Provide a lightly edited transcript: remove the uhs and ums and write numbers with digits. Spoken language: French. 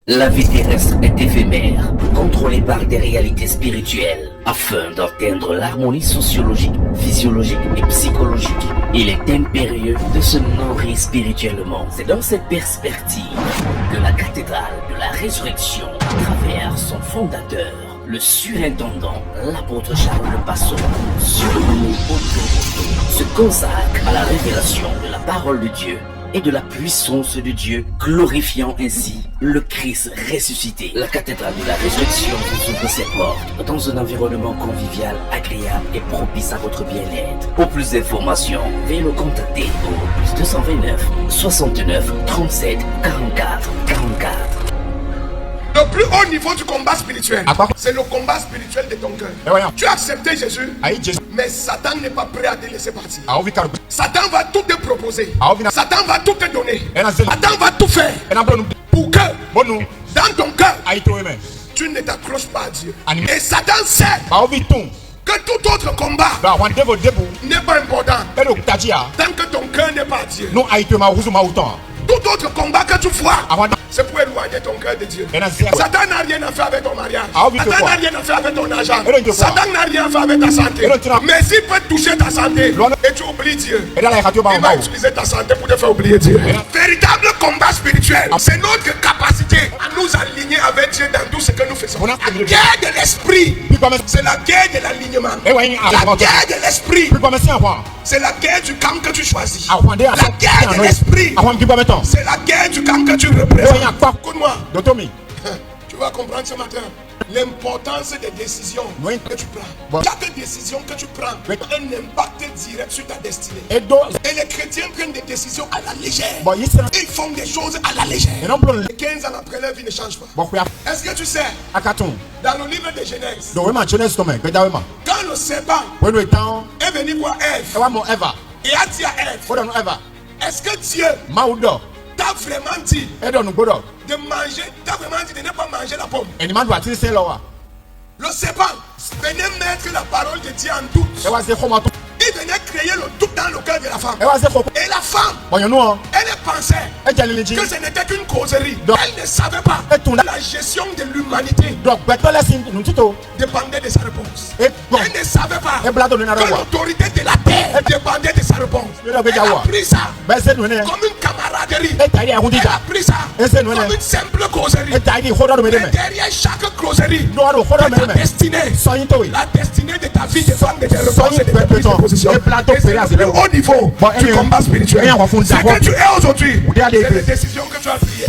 La vie terrestre est éphémère, contrôlée par des réalités spirituelles. Afin d'atteindre l'harmonie sociologique, physiologique et psychologique, il est impérieux de se nourrir spirituellement. C'est dans cette perspective que la cathédrale de la résurrection, à travers son fondateur, le surintendant, l'apôtre Charles Passon, surnommé Otto, se consacre à la révélation de la parole de Dieu et de la puissance de Dieu, glorifiant ainsi le Christ ressuscité. La cathédrale de la résurrection vous ouvre ses portes dans un environnement convivial, agréable et propice à votre bien-être. Pour plus d'informations, veuillez nous contacter au +229 69 37 44 44. Le plus haut niveau du combat spirituel, c'est le combat spirituel de ton cœur. Tu as accepté Jésus, mais Satan n'est pas prêt à te laisser partir. Satan va tout te proposer. Satan va tout te donner. Satan va tout faire pour que dans ton cœur, tu ne t'accroches pas à Dieu. Et Satan sait que tout autre combat n'est pas important tant que ton cœur n'est pas à Dieu. Tout autre combat que tu vois, c'est pour éloigner ton cœur de Dieu. Satan n'a rien à faire avec ton mariage. Satan n'a rien à faire avec ton argent. Satan n'a rien à faire avec ta santé. Mais s'il peut toucher ta santé et tu oublies Dieu, il va utiliser ta santé pour te faire oublier Dieu. Véritable combat spirituel, c'est notre capacité à nous aligner avec Dieu dans tout ce que nous faisons. La guerre de l'esprit, c'est la guerre de l'alignement. La guerre de l'esprit, c'est la guerre du camp que tu choisis. La guerre de l'esprit, c'est la guerre du camp que tu représentes. Écoute-moi, tu vas comprendre ce matin l'importance des décisions que tu prends. Chaque décision que tu prends a un impact direct sur ta destinée. Et les chrétiens prennent des décisions à la légère. Ils font des choses à la légère. 15 ans après, leur vie ne change pas. Est-ce que tu sais, dans le livre de Genèse, quand le serpent est venu voir Ève et a dit à Ève, est-ce que Dieu t'a vraiment dit de manger, t'as vraiment dit de ne pas manger la pomme? Le serpent venait mettre la parole de Dieu en doute. Il venait créer le doute dans le cœur de la femme. Et la femme, elle pensait que ce n'était qu'une causerie. Elle ne savait pas la gestion de l'humanité dépendait de sa réponse. Elle ne savait pas que l'autorité de la terre dépendait de sa réponse. Elle a pris ça comme une camaraderie. Elle a pris ça comme une simple causerie. Mais derrière chaque causerie, ta destinée, la destinée de ta vie dépend de tes réponses et de tes prises de position. Et c'est le plus haut niveau du combat spirituel. C'est que tu es aujourd'hui. C'est les décisions que tu as priées.